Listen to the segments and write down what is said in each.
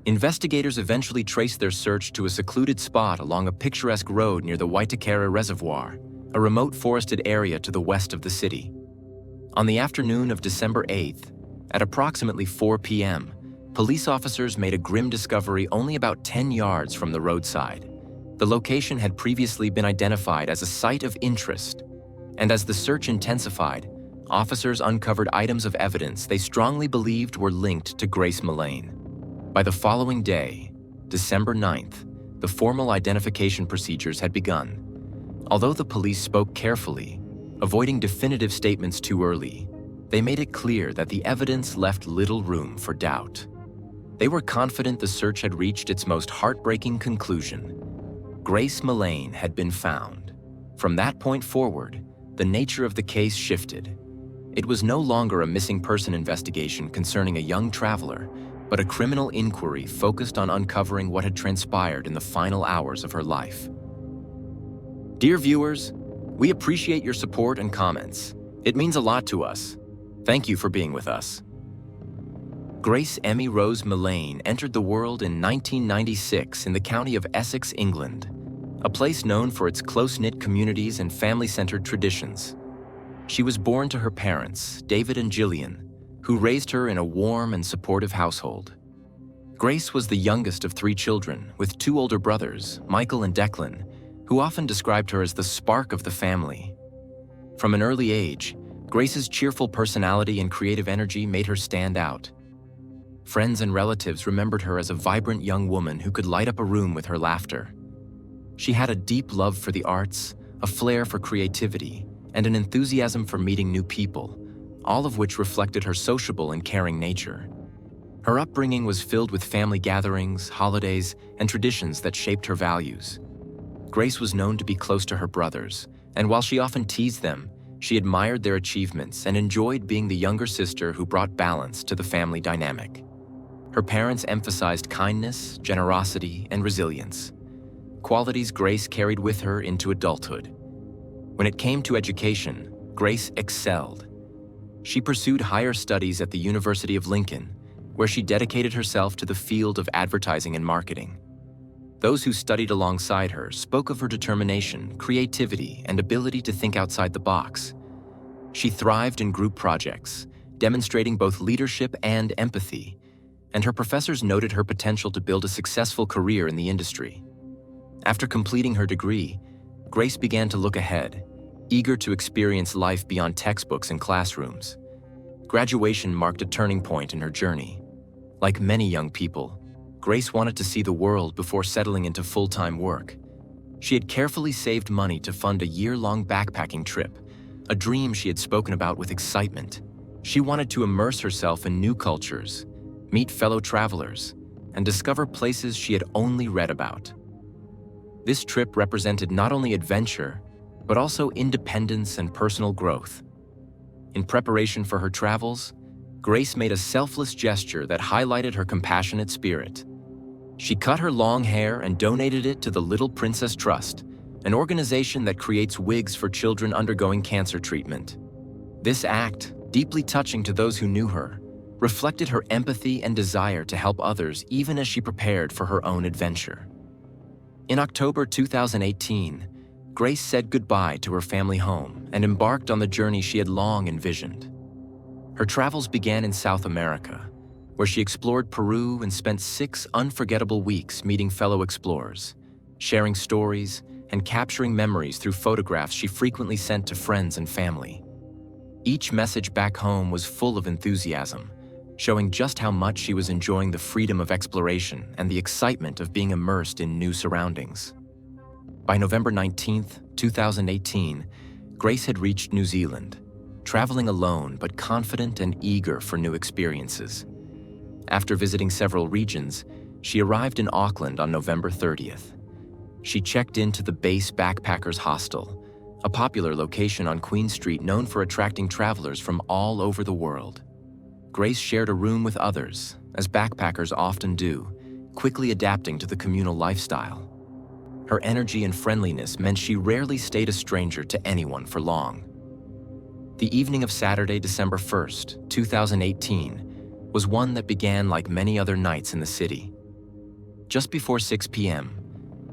Investigators eventually traced their search to a secluded spot along a picturesque road near the Waitakere Reservoir, a remote forested area to the west of the city. On the afternoon of December 8th, at approximately 4 p.m., police officers made a grim discovery only about 10 yards from the roadside. The location had previously been identified as a site of interest, and as the search intensified, officers uncovered items of evidence they strongly believed were linked to Grace Mullane. By the following day, December 9th, the formal identification procedures had begun. Although the police spoke carefully, avoiding definitive statements too early, they made it clear that the evidence left little room for doubt. They were confident the search had reached its most heartbreaking conclusion. Grace Mullane had been found. From that point forward, the nature of the case shifted. It was no longer a missing person investigation concerning a young traveler, but a criminal inquiry focused on uncovering what had transpired in the final hours of her life. Dear viewers, we appreciate your support and comments. It means a lot to us. Thank you for being with us. Grace Emmy Rose Mullane entered the world in 1996 in the county of Essex, England, a place known for its close-knit communities and family-centered traditions. She was born to her parents, David and Gillian, who raised her in a warm and supportive household. Grace was the youngest of 3 children, with 2 older brothers, Michael and Declan, who often described her as the spark of the family. From an early age, Grace's cheerful personality and creative energy made her stand out. Friends and relatives remembered her as a vibrant young woman who could light up a room with her laughter. She had a deep love for the arts, a flair for creativity, and an enthusiasm for meeting new people, all of which reflected her sociable and caring nature. Her upbringing was filled with family gatherings, holidays, and traditions that shaped her values. Grace was known to be close to her brothers, and while she often teased them, she admired their achievements and enjoyed being the younger sister who brought balance to the family dynamic. Her parents emphasized kindness, generosity, and resilience, qualities Grace carried with her into adulthood. When it came to education, Grace excelled. She pursued higher studies at the University of Lincoln, where she dedicated herself to the field of advertising and marketing. Those who studied alongside her spoke of her determination, creativity, and ability to think outside the box. She thrived in group projects, demonstrating both leadership and empathy, and her professors noted her potential to build a successful career in the industry. After completing her degree, Grace began to look ahead, eager to experience life beyond textbooks and classrooms. Graduation marked a turning point in her journey. Like many young people, Grace wanted to see the world before settling into full-time work. She had carefully saved money to fund a year-long backpacking trip, a dream she had spoken about with excitement. She wanted to immerse herself in new cultures, meet fellow travelers, and discover places she had only read about. This trip represented not only adventure, but also independence and personal growth. In preparation for her travels, Grace made a selfless gesture that highlighted her compassionate spirit. She cut her long hair and donated it to the Little Princess Trust, an organization that creates wigs for children undergoing cancer treatment. This act, deeply touching to those who knew her, reflected her empathy and desire to help others even as she prepared for her own adventure. In October 2018, Grace said goodbye to her family home and embarked on the journey she had long envisioned. Her travels began in South America, where she explored Peru and spent 6 unforgettable weeks meeting fellow explorers, sharing stories, and capturing memories through photographs she frequently sent to friends and family. Each message back home was full of enthusiasm, showing just how much she was enjoying the freedom of exploration and the excitement of being immersed in new surroundings. By November 19, 2018, Grace had reached New Zealand, traveling alone but confident and eager for new experiences. After visiting several regions, she arrived in Auckland on November 30th. She checked into the Base Backpackers Hostel, a popular location on Queen Street known for attracting travelers from all over the world. Grace shared a room with others, as backpackers often do, quickly adapting to the communal lifestyle. Her energy and friendliness meant she rarely stayed a stranger to anyone for long. The evening of Saturday, December 1st, 2018, was one that began like many other nights in the city. Just before 6 p.m.,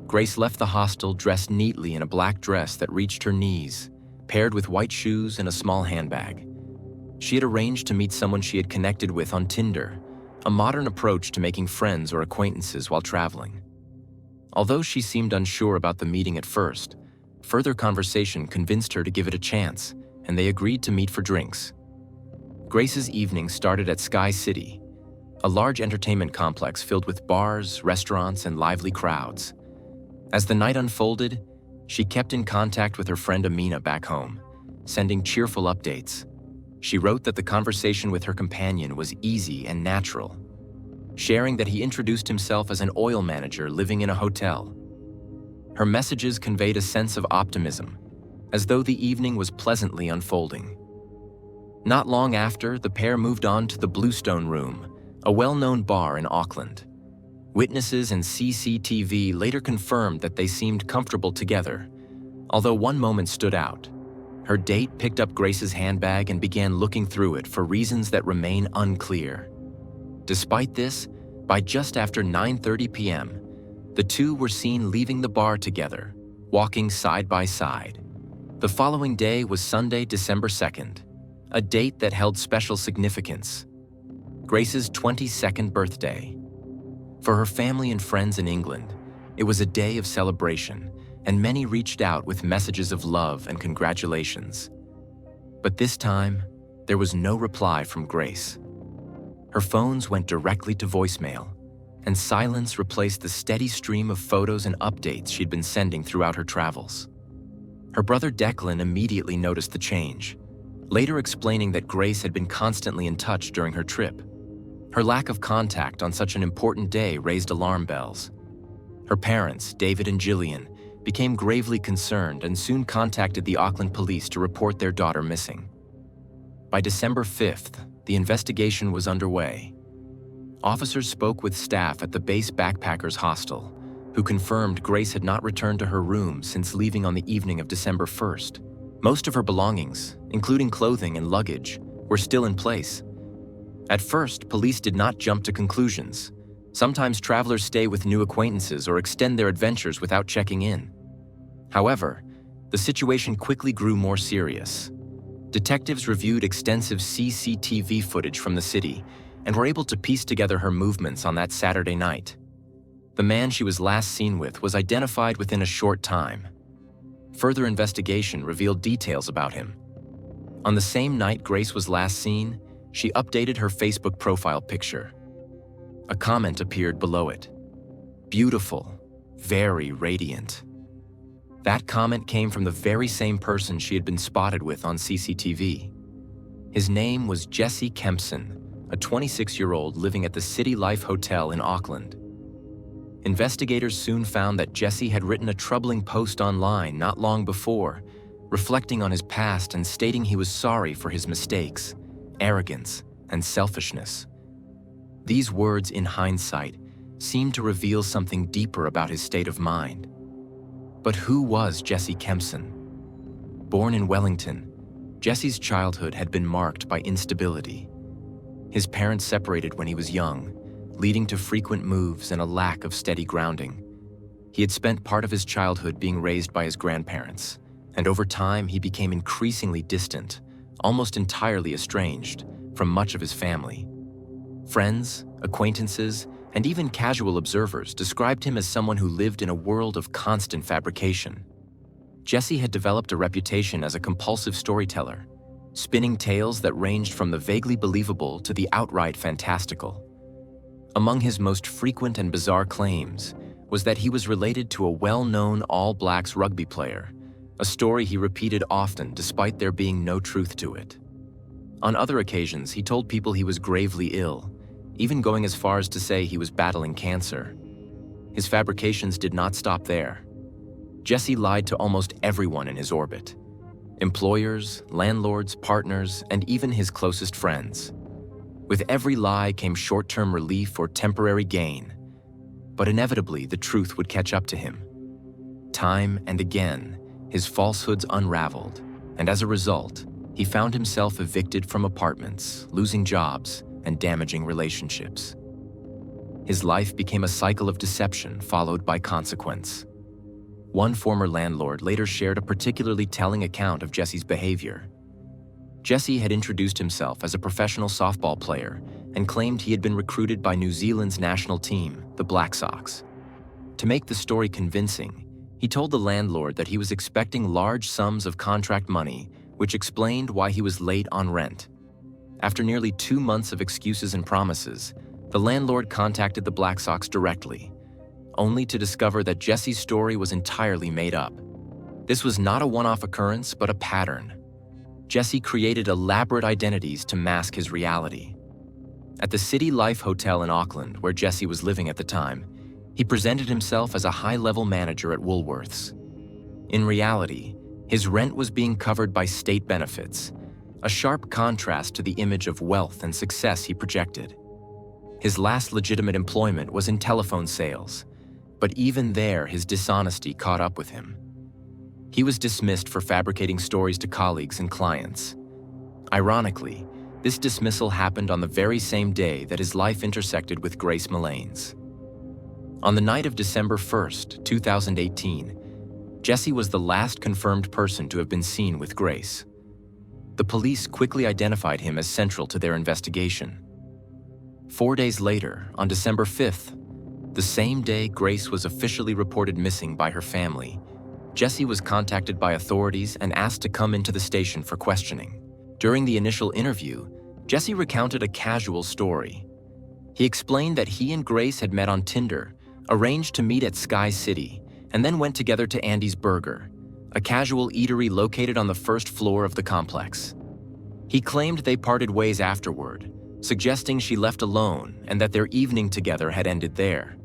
Grace left the hostel dressed neatly in a black dress that reached her knees, paired with white shoes and a small handbag. She had arranged to meet someone she had connected with on Tinder, a modern approach to making friends or acquaintances while traveling. Although she seemed unsure about the meeting at first, further conversation convinced her to give it a chance, and they agreed to meet for drinks. Grace's evening started at Sky City, a large entertainment complex filled with bars, restaurants, and lively crowds. As the night unfolded, she kept in contact with her friend Amina back home, sending cheerful updates. She wrote that the conversation with her companion was easy and natural, sharing that he introduced himself as an oil manager living in a hotel. Her messages conveyed a sense of optimism, as though the evening was pleasantly unfolding. Not long after, the pair moved on to the Bluestone Room, a well-known bar in Auckland. Witnesses and CCTV later confirmed that they seemed comfortable together, although one moment stood out. Her date picked up Grace's handbag and began looking through it for reasons that remain unclear. Despite this, by just after 9:30 p.m., the two were seen leaving the bar together, walking side by side. The following day was Sunday, December 2nd, a date that held special significance: Grace's 22nd birthday. For her family and friends in England, it was a day of celebration, and many reached out with messages of love and congratulations. But this time, there was no reply from Grace. Her phones went directly to voicemail, and silence replaced the steady stream of photos and updates she'd been sending throughout her travels. Her brother Declan immediately noticed the change, later explaining that Grace had been constantly in touch during her trip. Her lack of contact on such an important day raised alarm bells. Her parents, David and Gillian, became gravely concerned and soon contacted the Auckland police to report their daughter missing. By December 5th, the investigation was underway. Officers spoke with staff at the base backpackers hostel, who confirmed Grace had not returned to her room since leaving on the evening of December 1st. Most of her belongings, including clothing and luggage, were still in place. At first, police did not jump to conclusions. Sometimes travelers stay with new acquaintances or extend their adventures without checking in. However, the situation quickly grew more serious. Detectives reviewed extensive CCTV footage from the city and were able to piece together her movements on that Saturday night. The man she was last seen with was identified within a short time. Further investigation revealed details about him. On the same night Grace was last seen, she updated her Facebook profile picture. A comment appeared below it: "Beautiful, very radiant." That comment came from the very same person she had been spotted with on CCTV. His name was Jesse Kempson, a 26-year-old living at the City Life Hotel in Auckland. Investigators soon found that Jesse had written a troubling post online not long before, reflecting on his past and stating he was sorry for his mistakes, arrogance, and selfishness. These words, in hindsight, seemed to reveal something deeper about his state of mind. But who was Jesse Kempson? Born in Wellington, Jesse's childhood had been marked by instability. His parents separated when he was young, leading to frequent moves and a lack of steady grounding. He had spent part of his childhood being raised by his grandparents, and over time he became increasingly distant, almost entirely estranged from much of his family. Friends, acquaintances, and even casual observers described him as someone who lived in a world of constant fabrication. Jesse had developed a reputation as a compulsive storyteller, spinning tales that ranged from the vaguely believable to the outright fantastical. Among his most frequent and bizarre claims was that he was related to a well-known All Blacks rugby player, a story he repeated often despite there being no truth to it. On other occasions, he told people he was gravely ill, even going as far as to say he was battling cancer. His fabrications did not stop there. Jesse lied to almost everyone in his orbit: employers, landlords, partners, and even his closest friends. With every lie came short-term relief or temporary gain, but inevitably the truth would catch up to him. Time and again, his falsehoods unraveled, and as a result, he found himself evicted from apartments, losing jobs, and damaging relationships. his life became a cycle of deception followed by consequence. One former landlord later shared a particularly telling account of Jesse's behavior. Jesse had introduced himself as a professional softball player and claimed he had been recruited by New Zealand's national team, the Black Sox. To make the story convincing, he told the landlord that he was expecting large sums of contract money, which explained why he was late on rent. After nearly 2 months of excuses and promises, the landlord contacted the Black Sox directly, only to discover that Jesse's story was entirely made up. This was not a one-off occurrence, but a pattern. Jesse created elaborate identities to mask his reality. At the City Life Hotel in Auckland, where Jesse was living at the time, he presented himself as a high-level manager at Woolworths. In reality, his rent was being covered by state benefits, a sharp contrast to the image of wealth and success he projected. His last legitimate employment was in telephone sales, but even there his dishonesty caught up with him. He was dismissed for fabricating stories to colleagues and clients. Ironically, this dismissal happened on the very same day that his life intersected with Grace Mullane's. On the night of December 1st, 2018, Jesse was the last confirmed person to have been seen with Grace. The police quickly identified him as central to their investigation. 4 days later, on December 5th, the same day Grace was officially reported missing by her family, Jesse was contacted by authorities and asked to come into the station for questioning. During the initial interview, Jesse recounted a casual story. He explained that he and Grace had met on Tinder, arranged to meet at Sky City, and then went together to Andy's Burger, a casual eatery located on the first floor of the complex. He claimed they parted ways afterward, suggesting she left alone and that their evening together had ended there.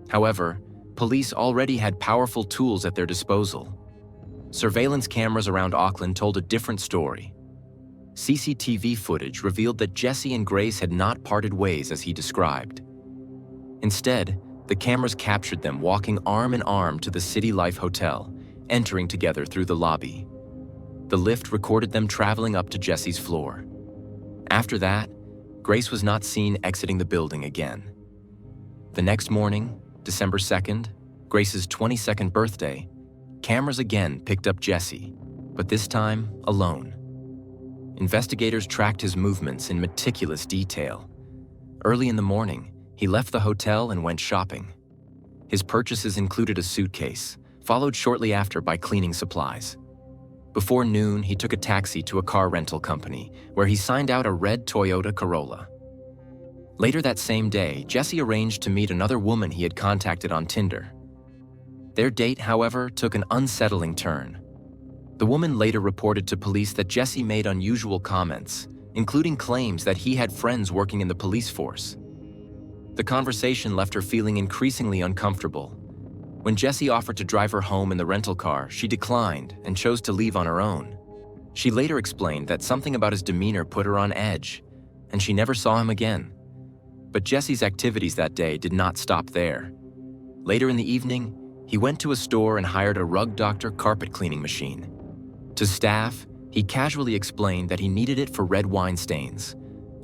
However, police already had powerful tools at their disposal. Surveillance cameras around Auckland told a different story. CCTV footage revealed that Jesse and Grace had not parted ways as he described. Instead, the cameras captured them walking arm in arm to the City Life Hotel, entering together through the lobby. The lift recorded them traveling up to Jesse's floor. After that, Grace was not seen exiting the building again. The next morning, December 2nd, Grace's 22nd birthday, cameras again picked up Jesse, but this time alone. Investigators tracked his movements in meticulous detail. Early in the morning, he left the hotel and went shopping. His purchases included a suitcase, followed shortly after by cleaning supplies. Before noon, he took a taxi to a car rental company, where he signed out a red Toyota Corolla. Later that same day, Jesse arranged to meet another woman he had contacted on Tinder. Their date, however, took an unsettling turn. The woman later reported to police that Jesse made unusual comments, including claims that he had friends working in the police force. The conversation left her feeling increasingly uncomfortable. When Jesse offered to drive her home in the rental car, she declined and chose to leave on her own. She later explained that something about his demeanor put her on edge, and she never saw him again. But Jesse's activities that day did not stop there. Later in the evening, he went to a store and hired a Rug Doctor carpet cleaning machine. To staff, he casually explained that he needed it for red wine stains,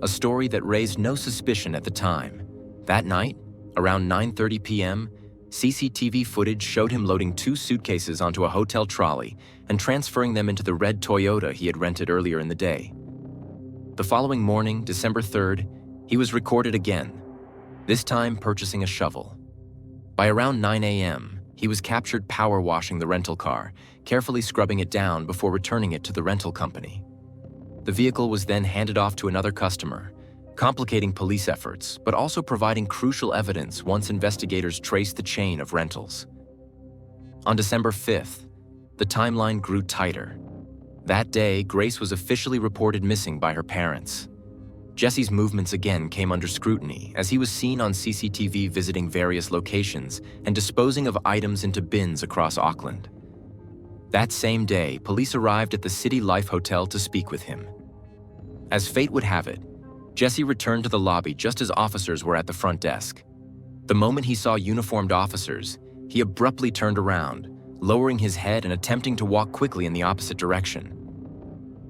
a story that raised no suspicion at the time. That night, around 9:30 p.m., CCTV footage showed him loading 2 suitcases onto a hotel trolley and transferring them into the red Toyota he had rented earlier in the day. The following morning, December 3rd, he was recorded again, this time purchasing a shovel. By around 9 a.m., he was captured power washing the rental car, carefully scrubbing it down before returning it to the rental company. The vehicle was then handed off to another customer, complicating police efforts, but also providing crucial evidence once investigators traced the chain of rentals. On December 5th, the timeline grew tighter. That day, Grace was officially reported missing by her parents. Jesse's movements again came under scrutiny as he was seen on CCTV visiting various locations and disposing of items into bins across Auckland. That same day, police arrived at the City Life Hotel to speak with him. As fate would have it, Jesse returned to the lobby just as officers were at the front desk. The moment he saw uniformed officers, he abruptly turned around, lowering his head and attempting to walk quickly in the opposite direction.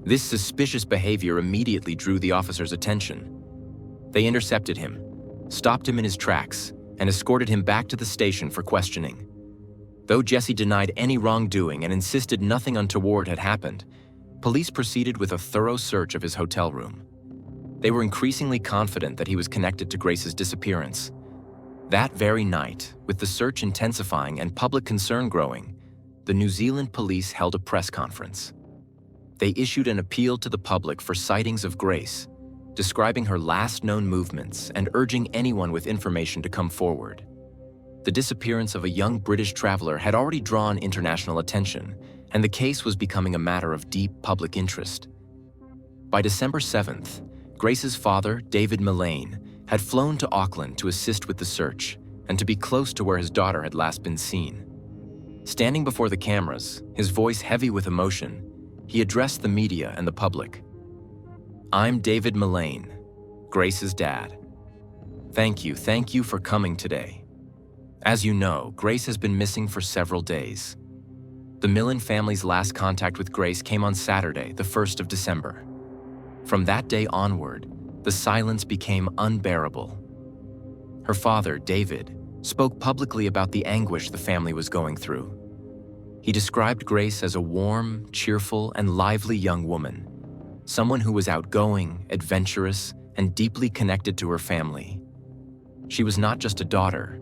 This suspicious behavior immediately drew the officers' attention. They intercepted him, stopped him in his tracks, and escorted him back to the station for questioning. Though Jesse denied any wrongdoing and insisted nothing untoward had happened, police proceeded with a thorough search of his hotel room. They were increasingly confident that he was connected to Grace's disappearance. That very night, with the search intensifying and public concern growing, the New Zealand police held a press conference. They issued an appeal to the public for sightings of Grace, describing her last known movements and urging anyone with information to come forward. The disappearance of a young British traveler had already drawn international attention, and the case was becoming a matter of deep public interest. By December 7th, Grace's father, David Mullane, had flown to Auckland to assist with the search and to be close to where his daughter had last been seen. Standing before the cameras, his voice heavy with emotion, he addressed the media and the public. "I'm David Mullane, Grace's dad. Thank you for coming today. As you know, Grace has been missing for several days. The Millen family's last contact with Grace came on Saturday, the 1st of December. From that day onward, the silence became unbearable. Her father, David, spoke publicly about the anguish the family was going through. He described Grace as a warm, cheerful, and lively young woman, someone who was outgoing, adventurous, and deeply connected to her family. She was not just a daughter.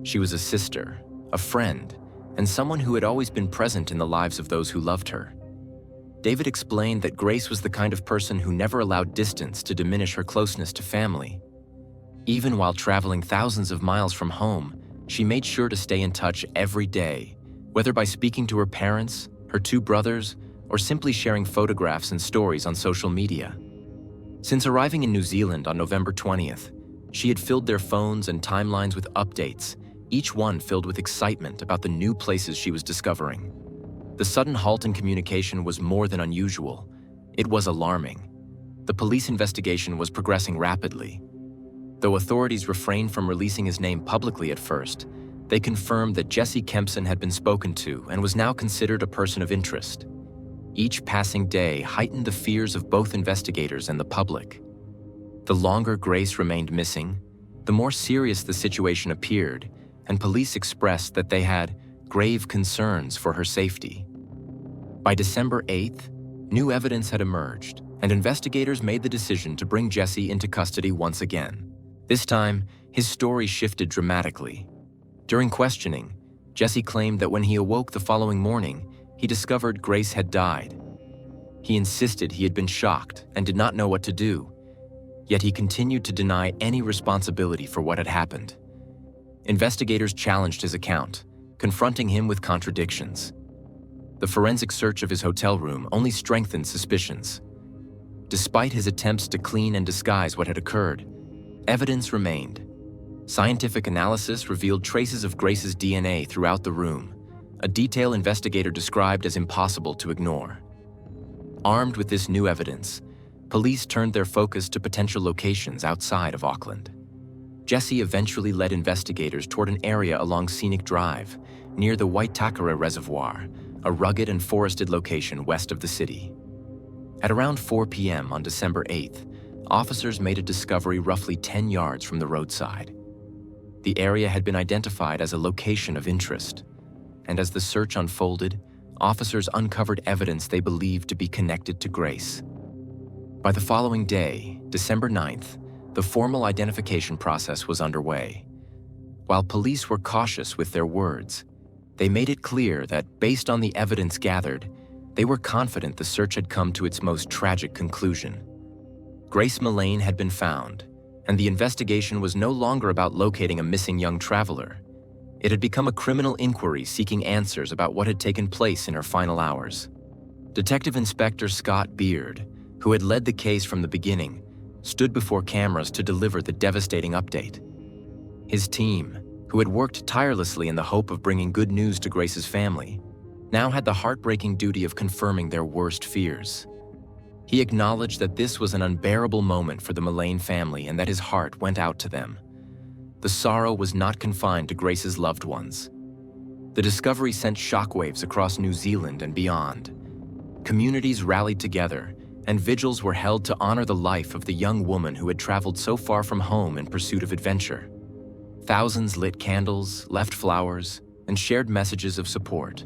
She was a sister, a friend, and someone who had always been present in the lives of those who loved her. David explained that Grace was the kind of person who never allowed distance to diminish her closeness to family. Even while traveling thousands of miles from home, she made sure to stay in touch every day, whether by speaking to her parents, her 2 brothers, or simply sharing photographs and stories on social media. Since arriving in New Zealand on November 20th, she had filled their phones and timelines with updates, each one filled with excitement about the new places she was discovering. The sudden halt in communication was more than unusual. It was alarming. The police investigation was progressing rapidly. Though authorities refrained from releasing his name publicly at first, they confirmed that Jesse Kempson had been spoken to and was now considered a person of interest. Each passing day heightened the fears of both investigators and the public. The longer Grace remained missing, the more serious the situation appeared, and police expressed that they had grave concerns for her safety. By December 8th, new evidence had emerged, and investigators made the decision to bring Jesse into custody once again. This time, his story shifted dramatically. During questioning, Jesse claimed that when he awoke the following morning, he discovered Grace had died. He insisted he had been shocked and did not know what to do, yet he continued to deny any responsibility for what had happened. Investigators challenged his account, confronting him with contradictions. The forensic search of his hotel room only strengthened suspicions. Despite his attempts to clean and disguise what had occurred, evidence remained. Scientific analysis revealed traces of Grace's DNA throughout the room, a detail investigator described as impossible to ignore. Armed with this new evidence, police turned their focus to potential locations outside of Auckland. Jesse eventually led investigators toward an area along Scenic Drive, near the Waitakere Reservoir, a rugged and forested location west of the city. At around 4 p.m. on December 8th, officers made a discovery roughly 10 yards from the roadside. The area had been identified as a location of interest, and as the search unfolded, officers uncovered evidence they believed to be connected to Grace. By the following day, December 9th, the formal identification process was underway. While police were cautious with their words, they made it clear that, based on the evidence gathered, they were confident the search had come to its most tragic conclusion. Grace Mullane had been found, and the investigation was no longer about locating a missing young traveler. It had become a criminal inquiry seeking answers about what had taken place in her final hours. Detective Inspector Scott Beard, who had led the case from the beginning, stood before cameras to deliver the devastating update. His team, who had worked tirelessly in the hope of bringing good news to Grace's family, now had the heartbreaking duty of confirming their worst fears. He acknowledged that this was an unbearable moment for the Mullane family and that his heart went out to them. The sorrow was not confined to Grace's loved ones. The discovery sent shockwaves across New Zealand and beyond. Communities rallied together, and vigils were held to honor the life of the young woman who had traveled so far from home in pursuit of adventure. Thousands lit candles, left flowers, and shared messages of support.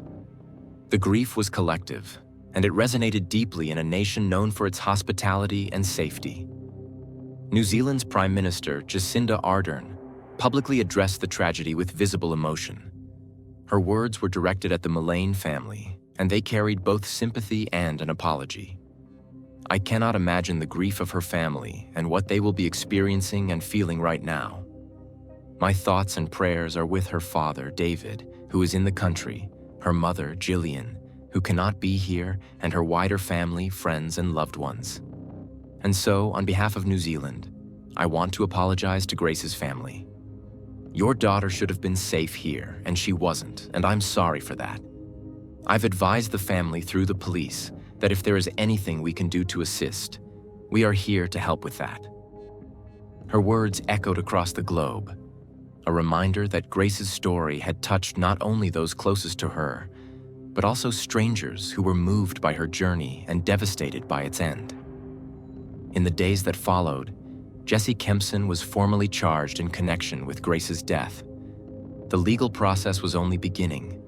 The grief was collective, and it resonated deeply in a nation known for its hospitality and safety. New Zealand's Prime Minister, Jacinda Ardern, publicly addressed the tragedy with visible emotion. Her words were directed at the Mullane family, and they carried both sympathy and an apology. I cannot imagine the grief of her family and what they will be experiencing and feeling right now. My thoughts and prayers are with her father, David, who is in the country, her mother, Gillian, who cannot be here, and her wider family, friends, and loved ones. And so, on behalf of New Zealand, I want to apologize to Grace's family. Your daughter should have been safe here, and she wasn't, and I'm sorry for that. I've advised the family through the police that if there is anything we can do to assist, we are here to help with that. Her words echoed across the globe, a reminder that Grace's story had touched not only those closest to her, but also strangers who were moved by her journey and devastated by its end. In the days that followed, Jesse Kempson was formally charged in connection with Grace's death. The legal process was only beginning,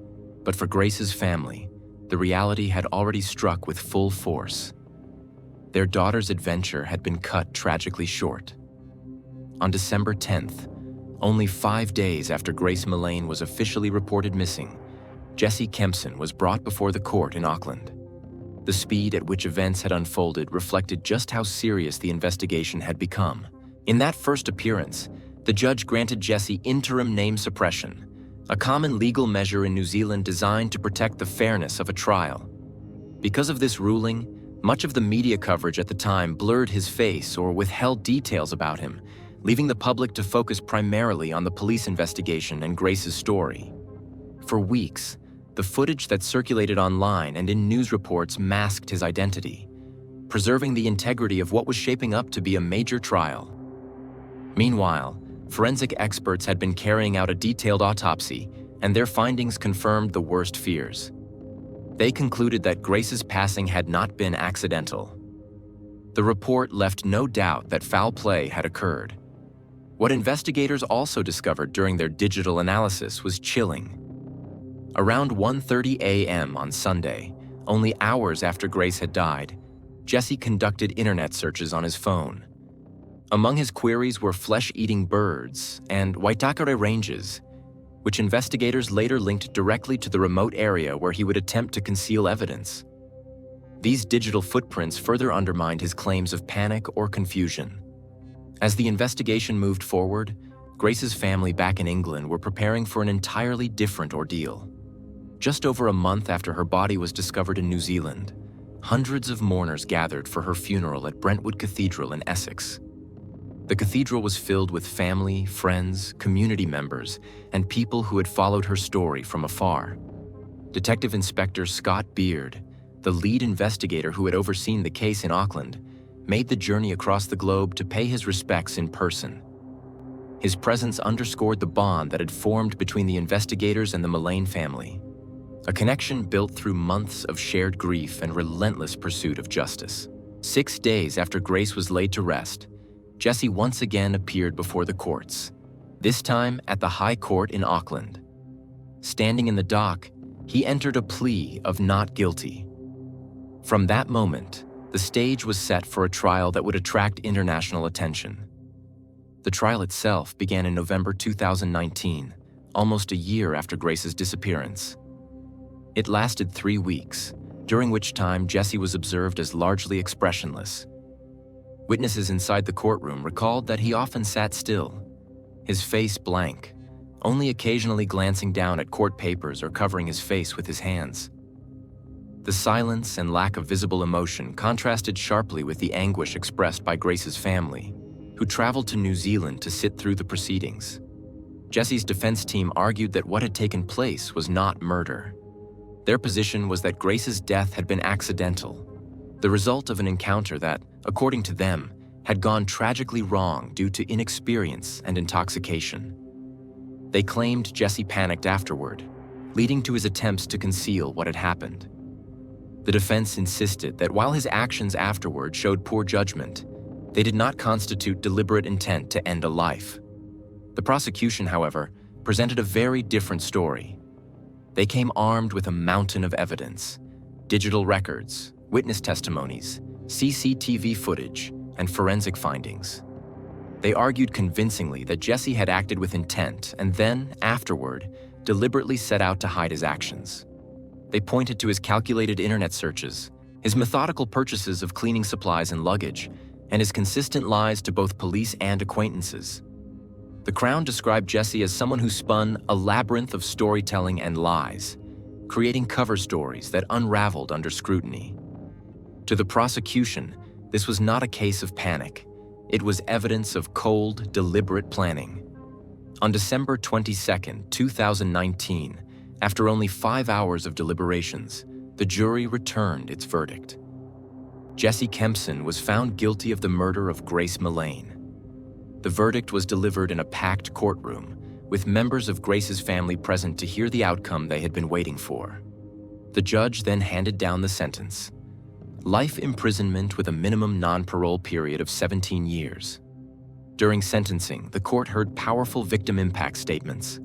but for Grace's family, the reality had already struck with full force. Their daughter's adventure had been cut tragically short. On December 10th, only 5 days after Grace Mullane was officially reported missing, Jesse Kempson was brought before the court in Auckland. The speed at which events had unfolded reflected just how serious the investigation had become. In that first appearance, the judge granted Jesse interim name suppression, a common legal measure in New Zealand designed to protect the fairness of a trial. Because of this ruling, much of the media coverage at the time blurred his face or withheld details about him, leaving the public to focus primarily on the police investigation and Grace's story. For weeks, the footage that circulated online and in news reports masked his identity, preserving the integrity of what was shaping up to be a major trial. Meanwhile, forensic experts had been carrying out a detailed autopsy, and their findings confirmed the worst fears. They concluded that Grace's passing had not been accidental. The report left no doubt that foul play had occurred. What investigators also discovered during their digital analysis was chilling. Around 1:30 a.m. on Sunday, only hours after Grace had died, Jesse conducted internet searches on his phone. Among his queries were flesh-eating birds and Waitakere ranges, which investigators later linked directly to the remote area where he would attempt to conceal evidence. These digital footprints further undermined his claims of panic or confusion. As the investigation moved forward, Grace's family back in England were preparing for an entirely different ordeal. Just over a month after her body was discovered in New Zealand, hundreds of mourners gathered for her funeral at Brentwood Cathedral in Essex. The cathedral was filled with family, friends, community members, and people who had followed her story from afar. Detective Inspector Scott Beard, the lead investigator who had overseen the case in Auckland, made the journey across the globe to pay his respects in person. His presence underscored the bond that had formed between the investigators and the Mullane family, a connection built through months of shared grief and relentless pursuit of justice. 6 days after Grace was laid to rest, Jesse once again appeared before the courts, this time at the High Court in Auckland. Standing in the dock, he entered a plea of not guilty. From that moment, the stage was set for a trial that would attract international attention. The trial itself began in November 2019, almost a year after Grace's disappearance. It lasted 3 weeks, during which time Jesse was observed as largely expressionless. Witnesses inside the courtroom recalled that he often sat still, his face blank, only occasionally glancing down at court papers or covering his face with his hands. The silence and lack of visible emotion contrasted sharply with the anguish expressed by Grace's family, who traveled to New Zealand to sit through the proceedings. Jesse's defense team argued that what had taken place was not murder. Their position was that Grace's death had been accidental, the result of an encounter that, according to them, had gone tragically wrong due to inexperience and intoxication. They claimed Jesse panicked afterward, leading to his attempts to conceal what had happened. The defense insisted that while his actions afterward showed poor judgment, they did not constitute deliberate intent to end a life. The prosecution, however, presented a very different story. They came armed with a mountain of evidence: digital records, witness testimonies, CCTV footage, and forensic findings. They argued convincingly that Jesse had acted with intent and then, afterward, deliberately set out to hide his actions. They pointed to his calculated internet searches, his methodical purchases of cleaning supplies and luggage, and his consistent lies to both police and acquaintances. The Crown described Jesse as someone who spun a labyrinth of storytelling and lies, creating cover stories that unraveled under scrutiny. To the prosecution, this was not a case of panic. It was evidence of cold, deliberate planning. On December 22, 2019, after only 5 hours of deliberations, the jury returned its verdict. Jesse Kempson was found guilty of the murder of Grace Mullane. The verdict was delivered in a packed courtroom, with members of Grace's family present to hear the outcome they had been waiting for. The judge then handed down the sentence: life imprisonment with a minimum non-parole period of 17 years. During sentencing, the court heard powerful victim impact statements.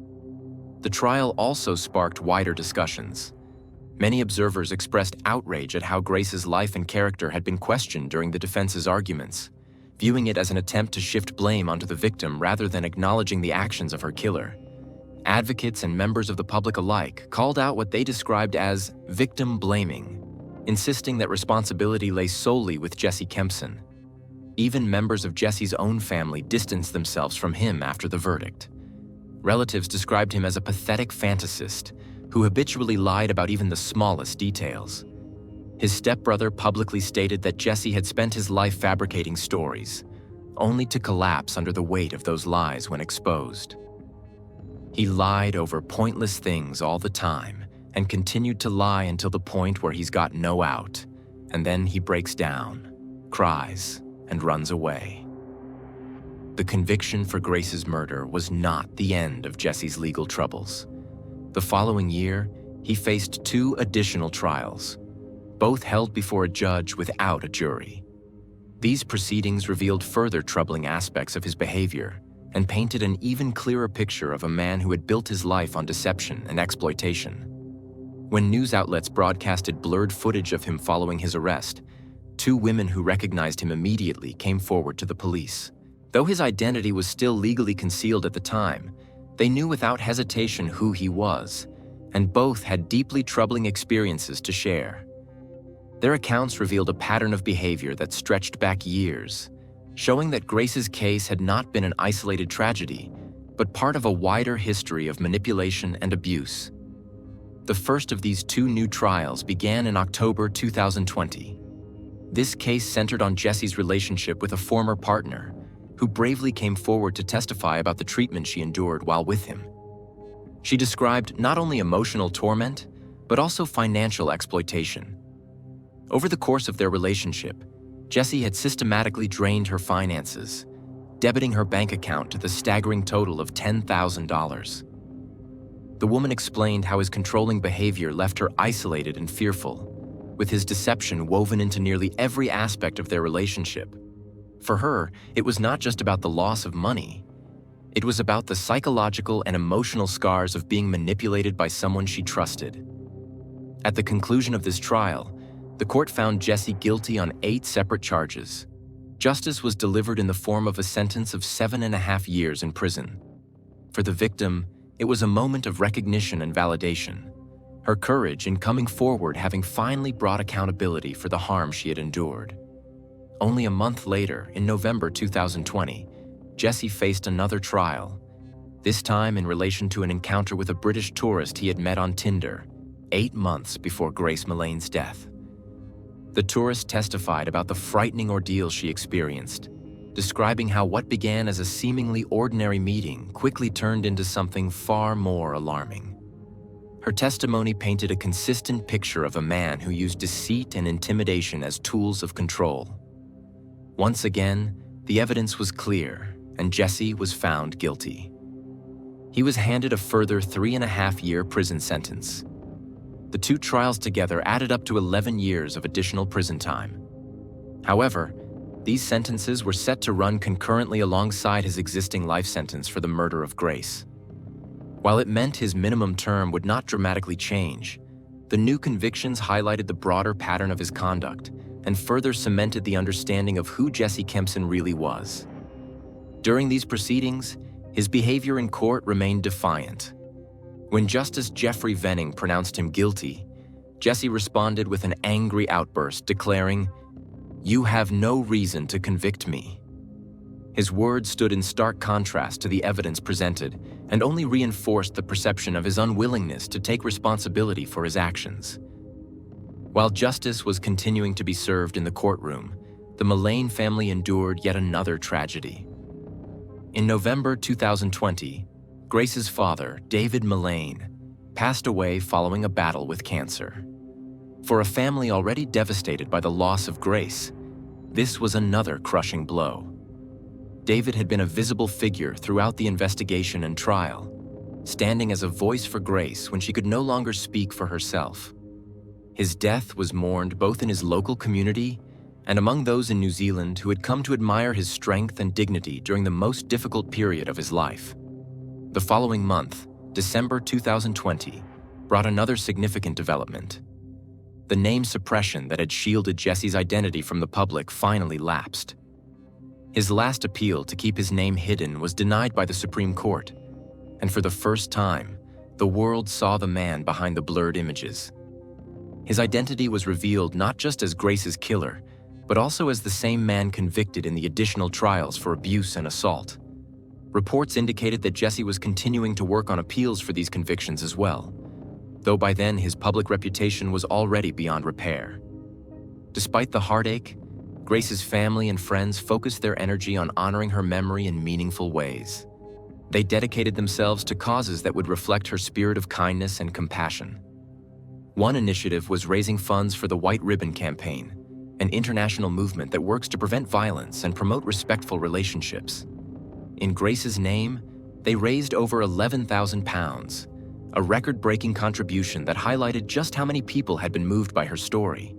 The trial also sparked wider discussions. Many observers expressed outrage at how Grace's life and character had been questioned during the defense's arguments, viewing it as an attempt to shift blame onto the victim rather than acknowledging the actions of her killer. Advocates and members of the public alike called out what they described as victim blaming, insisting that responsibility lay solely with Jesse Kempson. Even members of Jesse's own family distanced themselves from him after the verdict. Relatives described him as a pathetic fantasist who habitually lied about even the smallest details. His stepbrother publicly stated that Jesse had spent his life fabricating stories, only to collapse under the weight of those lies when exposed. He lied over pointless things all the time and continued to lie until the point where he's got no out, and then he breaks down, cries, and runs away. The conviction for Grace's murder was not the end of Jesse's legal troubles. The following year, he faced 2 additional trials, both held before a judge without a jury. These proceedings revealed further troubling aspects of his behavior and painted an even clearer picture of a man who had built his life on deception and exploitation. When news outlets broadcasted blurred footage of him following his arrest, 2 women who recognized him immediately came forward to the police. Though his identity was still legally concealed at the time, they knew without hesitation who he was, and both had deeply troubling experiences to share. Their accounts revealed a pattern of behavior that stretched back years, showing that Grace's case had not been an isolated tragedy, but part of a wider history of manipulation and abuse. The first of these 2 new trials began in October 2020. This case centered on Jesse's relationship with a former partner, who bravely came forward to testify about the treatment she endured while with him. She described not only emotional torment, but also financial exploitation. Over the course of their relationship, Jesse had systematically drained her finances, debiting her bank account to the staggering total of $10,000. The woman explained how his controlling behavior left her isolated and fearful, with his deception woven into nearly every aspect of their relationship. For her, it was not just about the loss of money. It was about the psychological and emotional scars of being manipulated by someone she trusted. At the conclusion of this trial, the court found Jesse guilty on 8 separate charges. Justice was delivered in the form of a sentence of 7.5 years in prison. For the victim, it was a moment of recognition and validation, her courage in coming forward having finally brought accountability for the harm she had endured. Only a month later, in November 2020, Jesse faced another trial, this time in relation to an encounter with a British tourist he had met on Tinder, 8 months before Grace Mullane's death. The tourist testified about the frightening ordeal she experienced, describing how what began as a seemingly ordinary meeting quickly turned into something far more alarming. Her testimony painted a consistent picture of a man who used deceit and intimidation as tools of control. Once again, the evidence was clear, and Jesse was found guilty. He was handed a further 3.5-year prison sentence. The two trials together added up to 11 years of additional prison time. However, these sentences were set to run concurrently alongside his existing life sentence for the murder of Grace. While it meant his minimum term would not dramatically change, the new convictions highlighted the broader pattern of his conduct and further cemented the understanding of who Jesse Kempson really was. During these proceedings, his behavior in court remained defiant. When Justice Jeffrey Venning pronounced him guilty, Jesse responded with an angry outburst declaring, "You have no reason to convict me." His words stood in stark contrast to the evidence presented and only reinforced the perception of his unwillingness to take responsibility for his actions. While justice was continuing to be served in the courtroom, the Mullane family endured yet another tragedy. In November 2020, Grace's father, David Mullane, passed away following a battle with cancer. For a family already devastated by the loss of Grace, this was another crushing blow. David had been a visible figure throughout the investigation and trial, standing as a voice for Grace when she could no longer speak for herself. His death was mourned both in his local community and among those in New Zealand who had come to admire his strength and dignity during the most difficult period of his life. The following month, December 2020, brought another significant development. The name suppression that had shielded Jesse's identity from the public finally lapsed. His last appeal to keep his name hidden was denied by the Supreme Court, and for the first time, the world saw the man behind the blurred images. His identity was revealed not just as Grace's killer, but also as the same man convicted in the additional trials for abuse and assault. Reports indicated that Jesse was continuing to work on appeals for these convictions as well, though by then his public reputation was already beyond repair. Despite the heartache, Grace's family and friends focused their energy on honoring her memory in meaningful ways. They dedicated themselves to causes that would reflect her spirit of kindness and compassion. One initiative was raising funds for the White Ribbon Campaign, an international movement that works to prevent violence and promote respectful relationships. In Grace's name, they raised over £11,000, a record-breaking contribution that highlighted just how many people had been moved by her story.